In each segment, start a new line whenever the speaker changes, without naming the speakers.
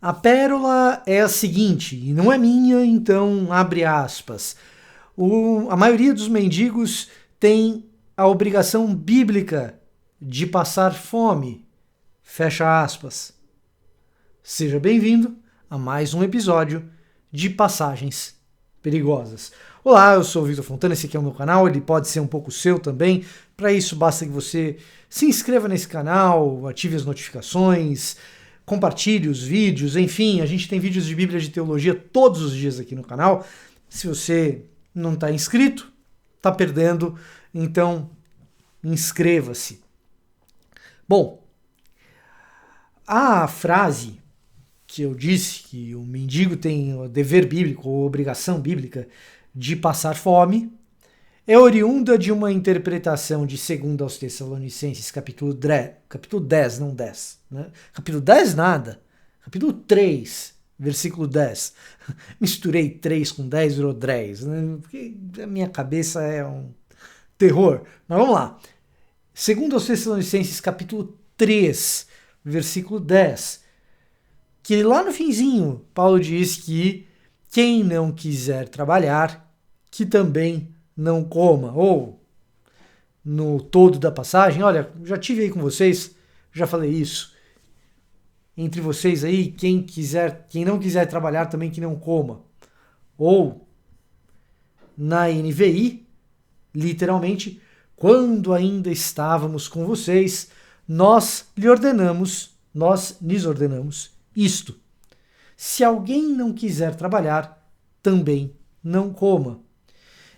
A pérola é a seguinte, e não é minha, então abre aspas. A maioria dos mendigos tem a obrigação bíblica de passar fome. Fecha aspas. Seja bem-vindo a mais um episódio de Passagens Perigosas. Olá, eu sou o Victor Fontana, esse aqui é o meu canal, ele pode ser um pouco seu também. Para isso, basta que você se inscreva nesse canal, ative as notificações, compartilhe os vídeos, enfim, a gente tem vídeos de Bíblia de Teologia todos os dias aqui no canal. Se você não está inscrito, está perdendo, então inscreva-se. Bom, a frase que eu disse que o mendigo tem o dever bíblico ou obrigação bíblica de passar fome é oriunda de uma interpretação de 2 aos Tessalonicenses, capítulo 10, não 10, né? Capítulo 10 nada, capítulo 3, versículo 10. Misturei 3 com 10, virou 10, né? Porque a minha cabeça é um terror. Mas vamos lá. 2 aos Tessalonicenses, capítulo 3, versículo 10. Que lá no finzinho, Paulo diz que quem não quiser trabalhar, que também não coma. Ou, no todo da passagem, olha, já tive aí com vocês, já falei isso. Entre vocês aí, quem não quiser trabalhar, também que não coma. Ou, na NVI, literalmente, quando ainda estávamos com vocês, nós lhes ordenamos isto: se alguém não quiser trabalhar, também não coma.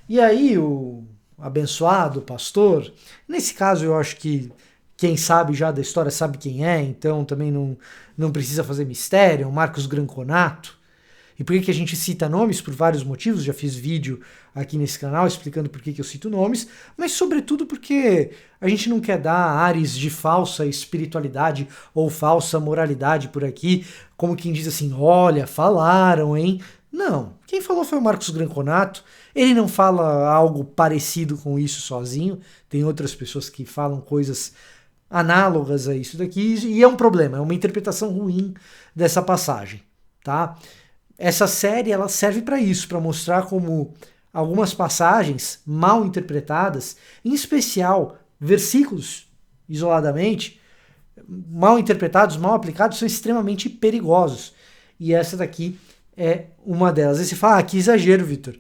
E aí o abençoado pastor, nesse caso eu acho que quem sabe já da história sabe quem é, então também não precisa fazer mistério, Marcos Granconato. E por que a gente cita nomes? Por vários motivos, já fiz vídeo aqui nesse canal explicando por que eu cito nomes, mas sobretudo porque a gente não quer dar ares de falsa espiritualidade ou falsa moralidade por aqui, como quem diz assim, olha, falaram, hein? Não, quem falou foi o Marcos Granconato, ele não fala algo parecido com isso sozinho, tem outras pessoas que falam coisas análogas a isso daqui, e é um problema, é uma interpretação ruim dessa passagem, tá? Essa série ela serve para isso, para mostrar como algumas passagens mal interpretadas, em especial versículos isoladamente, mal interpretados, mal aplicados, são extremamente perigosos. E essa daqui é uma delas. Aí você fala, que exagero, Vitor.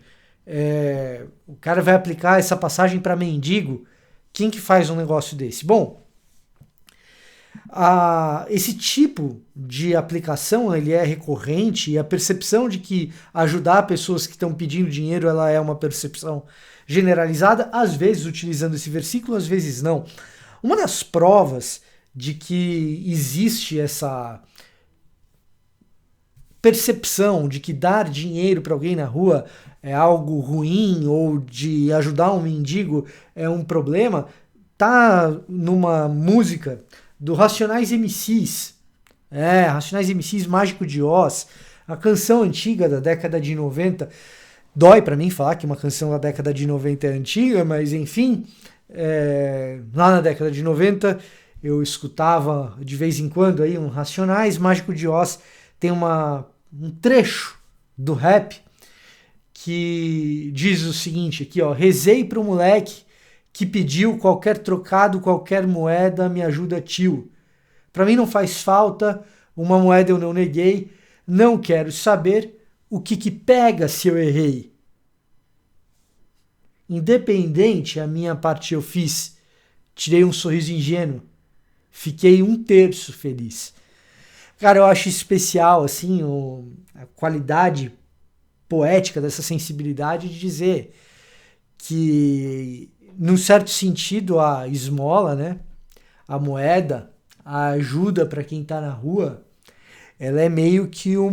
O cara vai aplicar essa passagem para mendigo? Quem que faz um negócio desse? Bom, esse tipo de aplicação ele é recorrente e a percepção de que ajudar pessoas que estão pedindo dinheiro ela é uma percepção generalizada, às vezes utilizando esse versículo, às vezes não. Uma das provas de que existe essa percepção de que dar dinheiro para alguém na rua é algo ruim ou de ajudar um mendigo é um problema, tá numa música do Racionais MCs. Racionais MCs, Mágico de Oz, a canção antiga da década de 90. Dói pra mim falar que uma canção da década de 90 é antiga, mas enfim, lá na década de 90 eu escutava de vez em quando aí um Racionais, Mágico de Oz, tem um trecho do rap que diz o seguinte aqui, ó: rezei pro moleque que pediu qualquer trocado, qualquer moeda, me ajuda, tio. Pra mim não faz falta, uma moeda eu não neguei, não quero saber o que pega se eu errei. Independente, a minha parte eu fiz, tirei um sorriso ingênuo, fiquei 1/3 feliz. Cara, eu acho especial, assim, a qualidade poética dessa sensibilidade de dizer que, num certo sentido, a esmola, né, a moeda, a ajuda para quem está na rua, ela é meio que um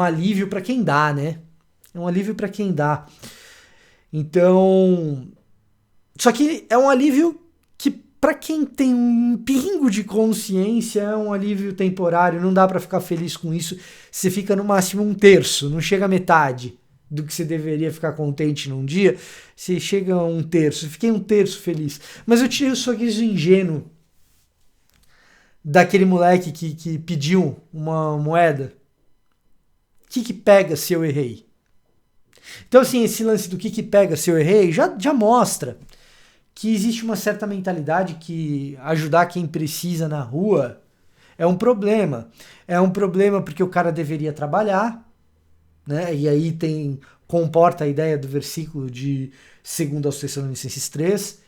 alívio para quem dá, né? É um alívio para quem dá. Então, só que é um alívio que, para quem tem um pingo de consciência, é um alívio temporário, não dá para ficar feliz com isso. Você fica no máximo 1/3, não chega a metade do que você deveria ficar contente num dia, você chega a 1/3, fiquei 1/3 feliz. Mas eu tirei o sorriso ingênuo daquele moleque que pediu uma moeda? O que pega se eu errei? Então, assim, esse lance do que pega se eu errei já mostra que existe uma certa mentalidade que ajudar quem precisa na rua é um problema. É um problema porque o cara deveria trabalhar, né? E aí comporta a ideia do versículo de 2 aos Tessalonicenses 3.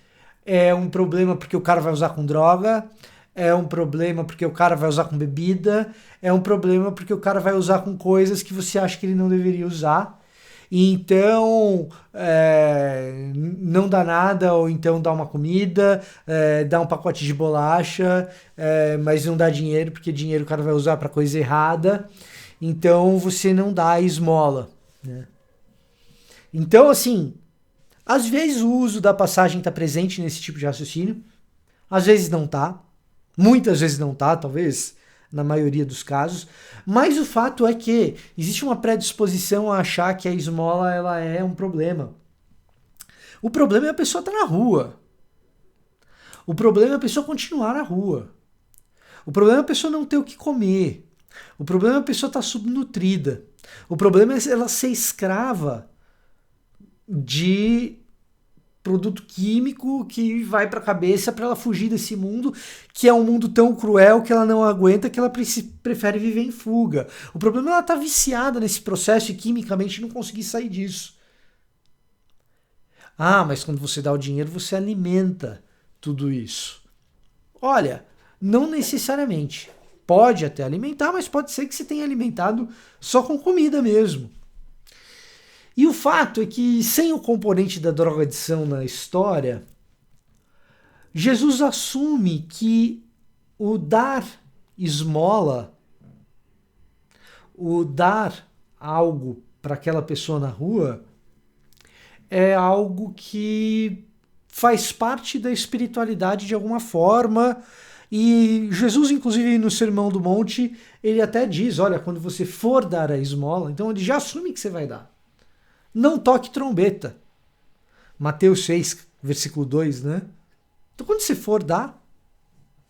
É um problema porque o cara vai usar com droga. É um problema porque o cara vai usar com bebida. É um problema porque o cara vai usar com coisas que você acha que ele não deveria usar. Então, não dá nada, ou então dá uma comida, dá um pacote de bolacha, mas não dá dinheiro, porque dinheiro o cara vai usar para coisa errada. Então, você não dá a esmola, né? Então, assim, às vezes o uso da passagem está presente nesse tipo de raciocínio, às vezes não está, muitas vezes não está, talvez na maioria dos casos, mas o fato é que existe uma predisposição a achar que a esmola ela é um problema. O problema é a pessoa estar na rua. O problema é a pessoa continuar na rua. O problema é a pessoa não ter o que comer. O problema é a pessoa estar subnutrida. O problema é ela ser escrava de produto químico que vai para a cabeça para ela fugir desse mundo, que é um mundo tão cruel que ela não aguenta, que ela prefere viver em fuga. O problema é ela estar viciada nesse processo e quimicamente não conseguir sair disso. Ah, mas quando você dá o dinheiro, você alimenta tudo isso. Olha, não necessariamente. Pode até alimentar, mas pode ser que você tenha alimentado só com comida mesmo. E o fato é que, sem o componente da drogadição na história, Jesus assume que o dar esmola, o dar algo para aquela pessoa na rua, é algo que faz parte da espiritualidade de alguma forma. E Jesus, inclusive, no Sermão do Monte, ele até diz, olha, quando você for dar a esmola, então ele já assume que você vai dar. Não toque trombeta. Mateus 6, versículo 2, né? Então quando você for dar,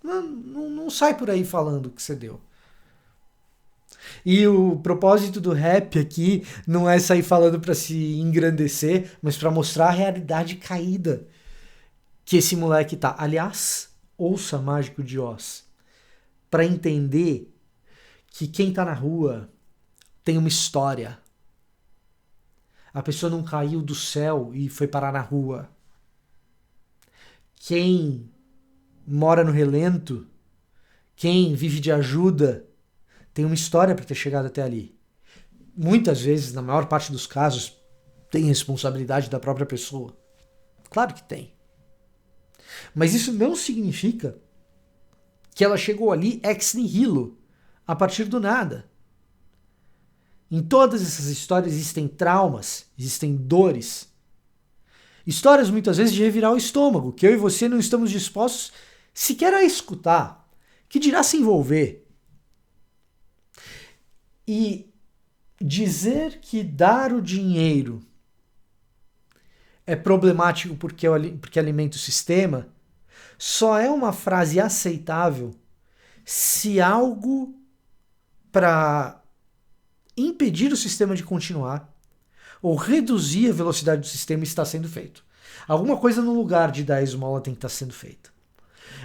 não sai por aí falando que você deu. E o propósito do rap aqui não é sair falando para se engrandecer, mas para mostrar a realidade caída que esse moleque tá. Aliás, ouça Mágico de Oz, para entender que quem tá na rua tem uma história. A pessoa não caiu do céu e foi parar na rua. Quem mora no relento, quem vive de ajuda, tem uma história para ter chegado até ali. Muitas vezes, na maior parte dos casos, tem responsabilidade da própria pessoa. Claro que tem. Mas isso não significa que ela chegou ali ex nihilo, a partir do nada. Em todas essas histórias existem traumas, existem dores. Histórias muitas vezes de revirar o estômago, que eu e você não estamos dispostos sequer a escutar, que dirá se envolver. E dizer que dar o dinheiro é problemático porque alimenta o sistema só é uma frase aceitável se algo para impedir o sistema de continuar ou reduzir a velocidade do sistema está sendo feito. Alguma coisa no lugar de dar a esmola tem que estar sendo feita.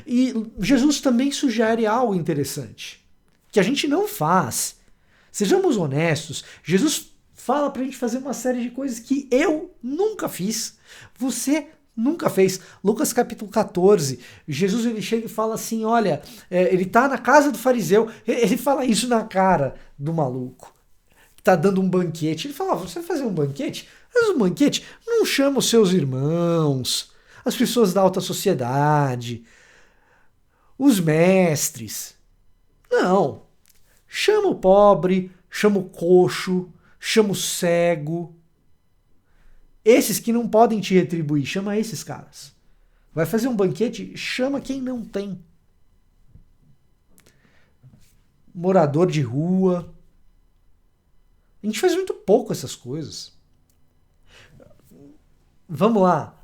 E Jesus também sugere algo interessante, que a gente não faz. Sejamos honestos, Jesus fala pra gente fazer uma série de coisas que eu nunca fiz, você nunca fez. Lucas capítulo 14, Jesus ele chega e fala assim, olha, ele tá na casa do fariseu, ele fala isso na cara do maluco, que tá dando um banquete. Ele fala, você vai fazer um banquete? Mas um banquete não chama os seus irmãos, as pessoas da alta sociedade, os mestres. Não. Chama o pobre, chama o coxo, chama o cego. Esses que não podem te retribuir, chama esses caras. Vai fazer um banquete, chama quem não tem. Morador de rua. A gente faz muito pouco essas coisas. Vamos lá.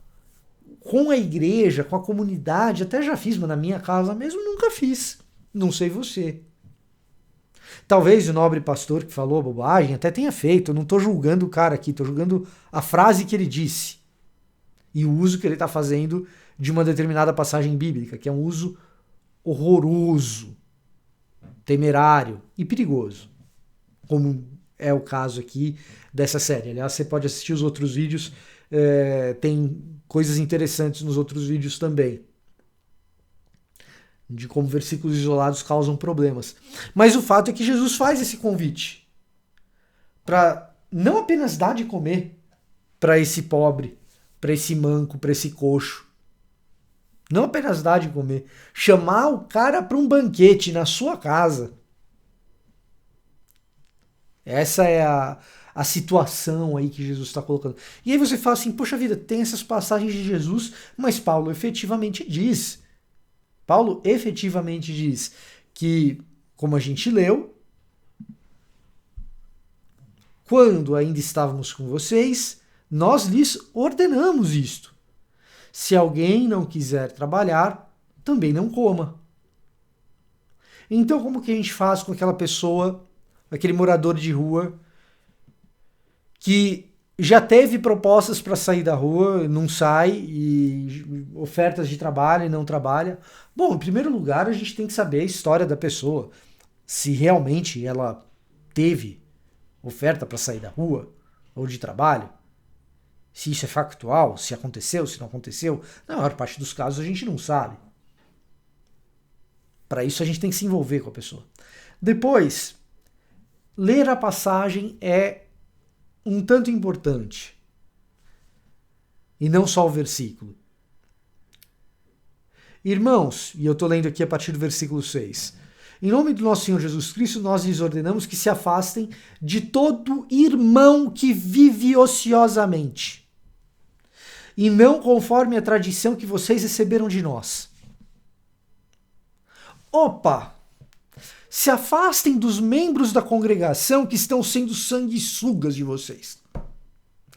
Com a igreja, com a comunidade, até já fiz, mas na minha casa mesmo nunca fiz. Não sei você. Talvez o nobre pastor que falou bobagem até tenha feito. Eu não estou julgando o cara aqui, estou julgando a frase que ele disse e o uso que ele está fazendo de uma determinada passagem bíblica, que é um uso horroroso, temerário e perigoso, como é o caso aqui dessa série. Aliás, você pode assistir os outros vídeos, tem coisas interessantes nos outros vídeos também, de como versículos isolados causam problemas. Mas o fato é que Jesus faz esse convite para não apenas dar de comer para esse pobre, para esse manco, para esse coxo. Não apenas dar de comer. Chamar o cara para um banquete na sua casa. Essa é a situação aí que Jesus está colocando. E aí você fala assim, poxa vida, tem essas passagens de Jesus, mas Paulo efetivamente diz que, como a gente leu, quando ainda estávamos com vocês, nós lhes ordenamos isto. Se alguém não quiser trabalhar, também não coma. Então, como que a gente faz com aquela pessoa, aquele morador de rua, que já teve propostas para sair da rua, não sai, e ofertas de trabalho e não trabalha? Bom, em primeiro lugar, a gente tem que saber a história da pessoa. Se realmente ela teve oferta para sair da rua ou de trabalho. Se isso é factual, se aconteceu, se não aconteceu. Na maior parte dos casos a gente não sabe. Para isso a gente tem que se envolver com a pessoa. Depois, ler a passagem é um tanto importante. E não só o versículo. Irmãos, e eu estou lendo aqui a partir do versículo 6. Em nome do nosso Senhor Jesus Cristo, nós lhes ordenamos que se afastem de todo irmão que vive ociosamente, e não conforme a tradição que vocês receberam de nós. Opa! Se afastem dos membros da congregação que estão sendo sanguessugas de vocês.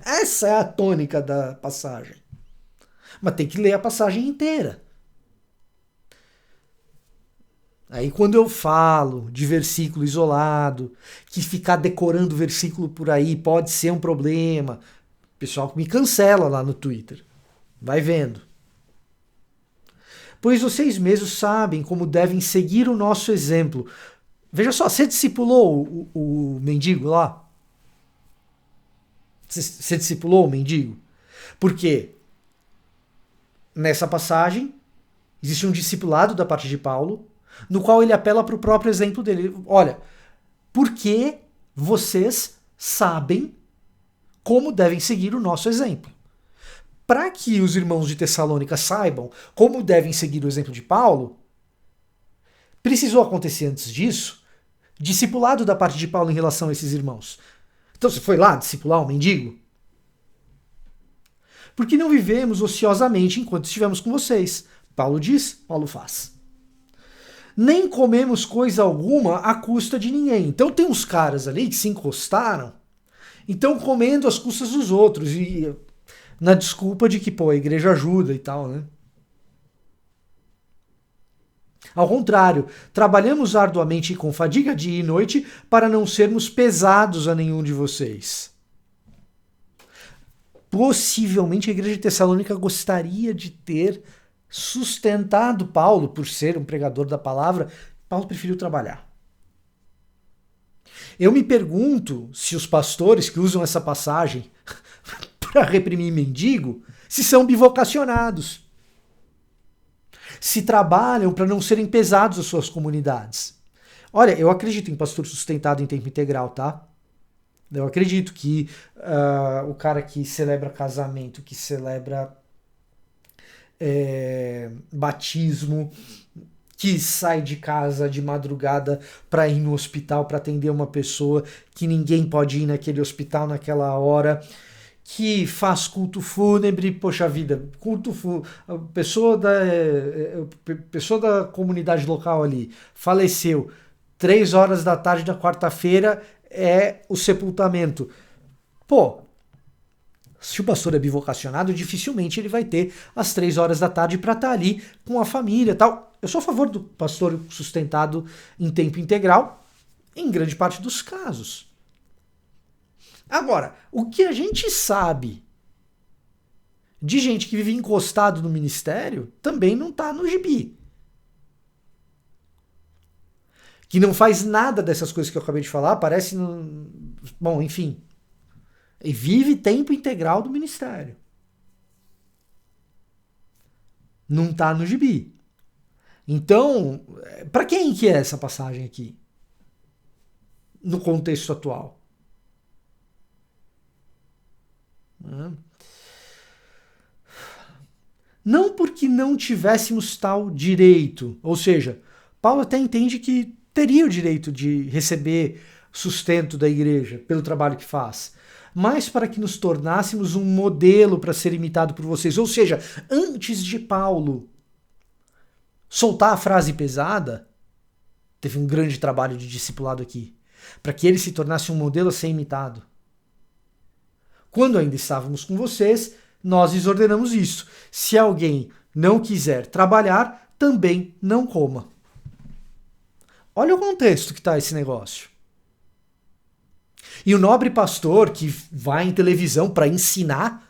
Essa é a tônica da passagem. Mas tem que ler a passagem inteira. Aí quando eu falo de versículo isolado, que ficar decorando versículo por aí pode ser um problema, o pessoal me cancela lá no Twitter. Vai vendo. Pois vocês mesmos sabem como devem seguir o nosso exemplo. Veja só, você discipulou o mendigo lá? Você discipulou o mendigo? Porque nessa passagem existe um discipulado da parte de Paulo, no qual ele apela para o próprio exemplo dele. Olha, porque vocês sabem como devem seguir o nosso exemplo. Para que os irmãos de Tessalônica saibam como devem seguir o exemplo de Paulo, precisou acontecer antes disso discipulado da parte de Paulo em relação a esses irmãos. Então você foi lá discipular um mendigo? Porque não vivemos ociosamente enquanto estivemos com vocês. Paulo diz, Paulo faz. Nem comemos coisa alguma à custa de ninguém. Então tem uns caras ali que se encostaram, então comendo às custas dos outros, e na desculpa de que, pô, a igreja ajuda e tal, né? Ao contrário, trabalhamos arduamente e com fadiga dia e noite para não sermos pesados a nenhum de vocês. Possivelmente a igreja de Tessalônica gostaria de ter sustentado Paulo por ser um pregador da palavra. Paulo preferiu trabalhar. Eu me pergunto se os pastores que usam essa passagem para reprimir mendigo, se são bivocacionados. Se trabalham para não serem pesados às suas comunidades. Olha, eu acredito em pastor sustentado em tempo integral, tá? Eu acredito que o cara que celebra casamento, que celebra batismo, que sai de casa de madrugada para ir no hospital para atender uma pessoa que ninguém pode ir naquele hospital naquela hora, que faz culto fúnebre, poxa vida, pessoa da comunidade local ali faleceu, 3 horas da tarde da quarta-feira é o sepultamento. Pô, Se o pastor é bivocacionado, dificilmente ele vai ter as 3 horas da tarde para estar ali com a família e tal. Eu sou a favor do pastor sustentado em tempo integral, em grande parte dos casos. Agora, o que a gente sabe de gente que vive encostado no ministério também não está no gibi. Que não faz nada dessas coisas que eu acabei de falar, parece... Bom, enfim. E vive tempo integral do ministério. Não está no gibi. Então, para quem que é essa passagem aqui? No contexto atual. Não porque não tivéssemos tal direito. Ou seja, Paulo até entende que teria o direito de receber sustento da igreja pelo trabalho que faz, mas para que nos tornássemos um modelo para ser imitado por vocês. Ou seja, antes de Paulo soltar a frase pesada, teve um grande trabalho de discipulado aqui, para que ele se tornasse um modelo a ser imitado. Quando ainda estávamos com vocês, nós lhes ordenamos isso. Se alguém não quiser trabalhar, também não coma. Olha o contexto que está esse negócio. E o nobre pastor que vai em televisão para ensinar,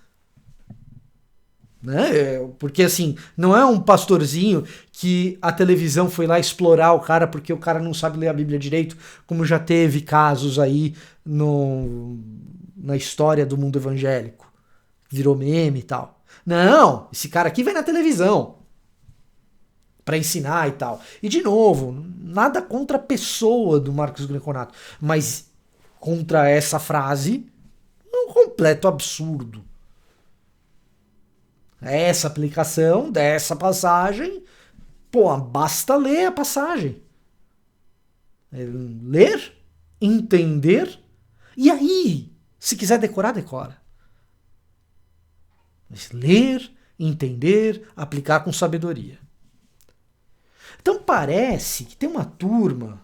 né? Porque assim, não é um pastorzinho que a televisão foi lá explorar o cara porque o cara não sabe ler a Bíblia direito, como já teve casos aí na história do mundo evangélico. Virou meme e tal. Não, esse cara aqui vai na televisão para ensinar e tal. E de novo, nada contra a pessoa do Marcos Greconato, mas contra essa frase, um completo absurdo. Essa aplicação dessa passagem, pô, basta ler a passagem. Ler, entender, e aí, se quiser decorar, decora. Mas ler, entender, aplicar com sabedoria. Então parece que tem uma turma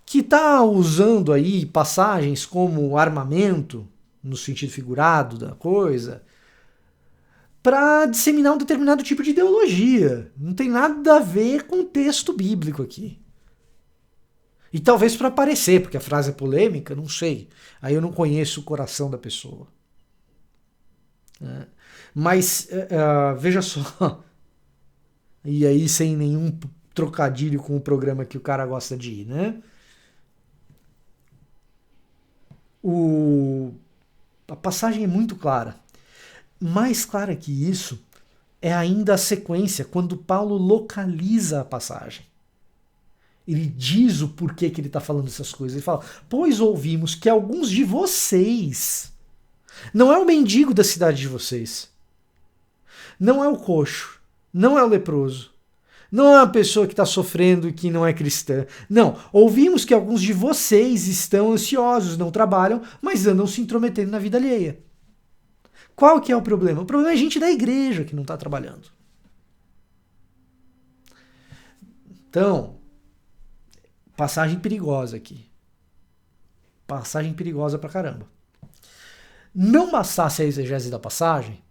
que está usando aí passagens como armamento, no sentido figurado da coisa, para disseminar um determinado tipo de ideologia. Não tem nada a ver com o texto bíblico aqui. E talvez para aparecer, porque a frase é polêmica, não sei. Aí eu não conheço o coração da pessoa. Mas, veja só... E aí sem nenhum trocadilho com o programa que o cara gosta de ir, né? A passagem é muito clara. Mais clara que isso é ainda a sequência, quando Paulo localiza a passagem. Ele diz o porquê que ele está falando essas coisas. Ele fala, pois ouvimos que alguns de vocês, não é o mendigo da cidade de vocês, não é o coxo, não é o leproso, não é uma pessoa que está sofrendo e que não é cristã. Não, ouvimos que alguns de vocês estão ansiosos, não trabalham, mas andam se intrometendo na vida alheia. Qual que é o problema? O problema é a gente da igreja que não está trabalhando. Então, passagem perigosa aqui. Passagem perigosa pra caramba. Não bastasse a exegese da passagem,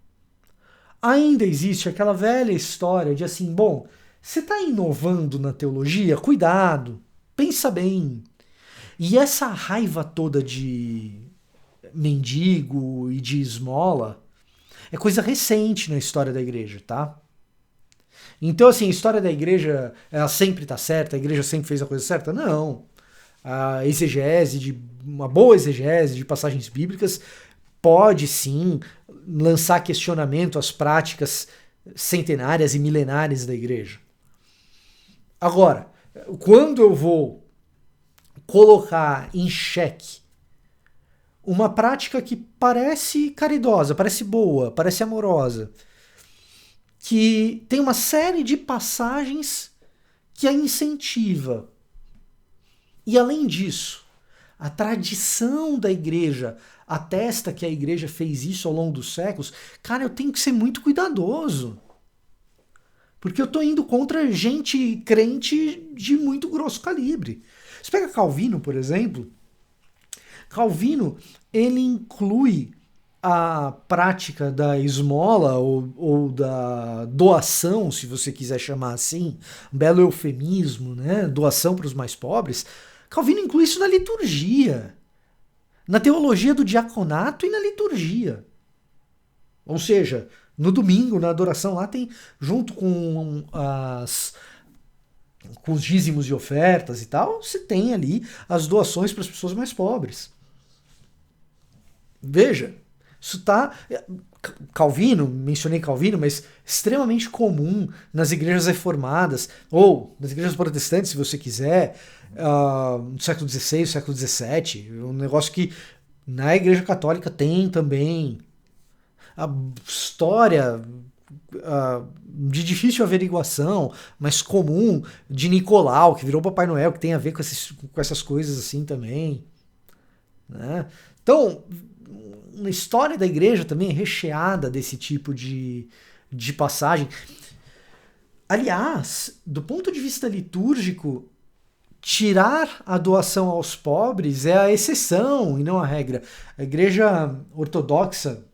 ainda existe aquela velha história de assim, bom, você está inovando na teologia? Cuidado, pensa bem. E essa raiva toda de mendigo e de esmola é coisa recente na história da igreja, tá? Então, assim, a história da igreja, ela sempre tá certa, a igreja sempre fez a coisa certa? Não. A exegese, uma boa exegese de passagens bíblicas pode sim lançar questionamento às práticas centenárias e milenares da igreja. Agora, quando eu vou colocar em xeque uma prática que parece caridosa, parece boa, parece amorosa, que tem uma série de passagens que a incentiva, e além disso, a tradição da igreja atesta que a igreja fez isso ao longo dos séculos, cara, eu tenho que ser muito cuidadoso. Porque eu estou indo contra gente crente de muito grosso calibre. Você pega Calvino, por exemplo. Calvino, ele inclui a prática da esmola ou da doação, se você quiser chamar assim, um belo eufemismo, né? Doação para os mais pobres, Calvino inclui isso na liturgia, na teologia do diaconato e na liturgia. Ou seja, no domingo, na adoração lá tem, junto com os dízimos e ofertas e tal, você tem ali as doações para as pessoas mais pobres. Veja, isso está... Calvino, mencionei Calvino, mas extremamente comum nas igrejas reformadas, ou nas igrejas protestantes, se você quiser, no século XVI, século XVII, um negócio que na igreja católica tem também. A história de difícil averiguação, mas comum, de Nicolau, que virou Papai Noel, que tem a ver com essas coisas assim também. Né? Então, a história da igreja também é recheada desse tipo de passagem. Aliás, do ponto de vista litúrgico, tirar a doação aos pobres é a exceção e não a regra. A igreja ortodoxa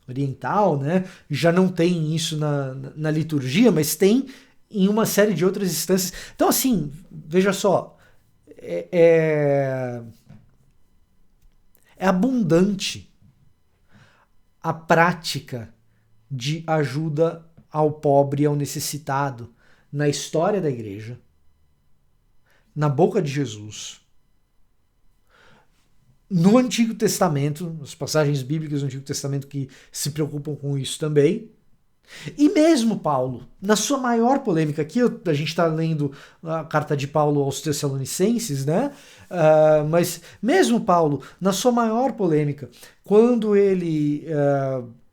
oriental, né, já não tem isso na liturgia, mas tem em uma série de outras instâncias. Então, assim, veja só, é abundante a prática de ajuda ao pobre e ao necessitado na história da igreja, na boca de Jesus, no Antigo Testamento, as passagens bíblicas do Antigo Testamento que se preocupam com isso também, e mesmo Paulo, na sua maior polêmica, aqui a gente está lendo a carta de Paulo aos Tessalonicenses, né? Mas mesmo Paulo, na sua maior polêmica, quando ele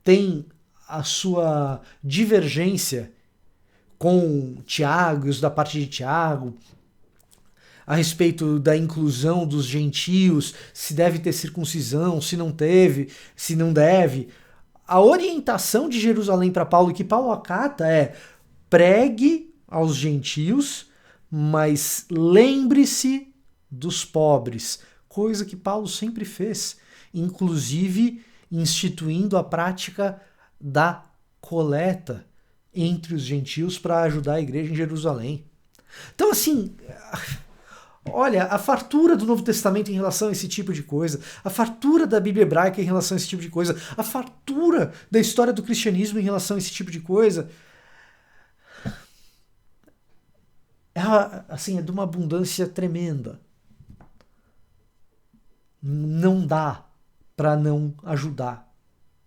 tem a sua divergência com Tiago e os da parte de Tiago, a respeito da inclusão dos gentios, se deve ter circuncisão, se não teve, se não deve. A orientação de Jerusalém para Paulo, que Paulo acata, é: pregue aos gentios, mas lembre-se dos pobres, coisa que Paulo sempre fez, inclusive instituindo a prática da coleta entre os gentios para ajudar a igreja em Jerusalém. Então, assim, olha, a fartura do Novo Testamento em relação a esse tipo de coisa, a fartura da Bíblia hebraica em relação a esse tipo de coisa, a fartura da história do cristianismo em relação a esse tipo de coisa, assim, é de uma abundância tremenda. Não dá para não ajudar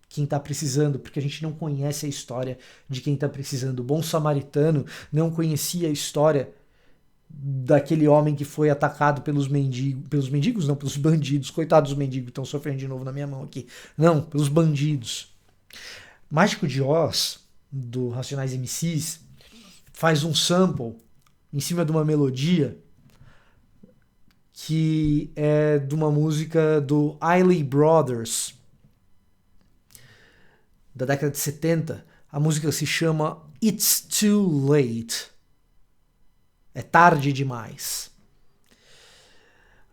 quem está precisando, porque a gente não conhece a história de quem está precisando. O bom samaritano não conhecia a história daquele homem que foi atacado pelos mendigos, não, pelos bandidos. Coitados dos mendigos, estão sofrendo de novo na minha mão aqui. Não, pelos bandidos. Mágico de Oz, do Racionais MCs, faz um sample em cima de uma melodia que é de uma música do Isley Brothers, da década de 70. A música se chama It's Too Late. É tarde demais.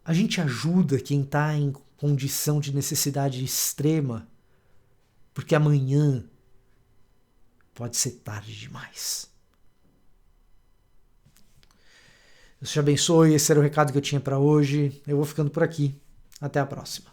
A gente ajuda quem está em condição de necessidade extrema, porque amanhã pode ser tarde demais. Deus te abençoe, esse era o recado que eu tinha para hoje. Eu vou ficando por aqui. Até a próxima.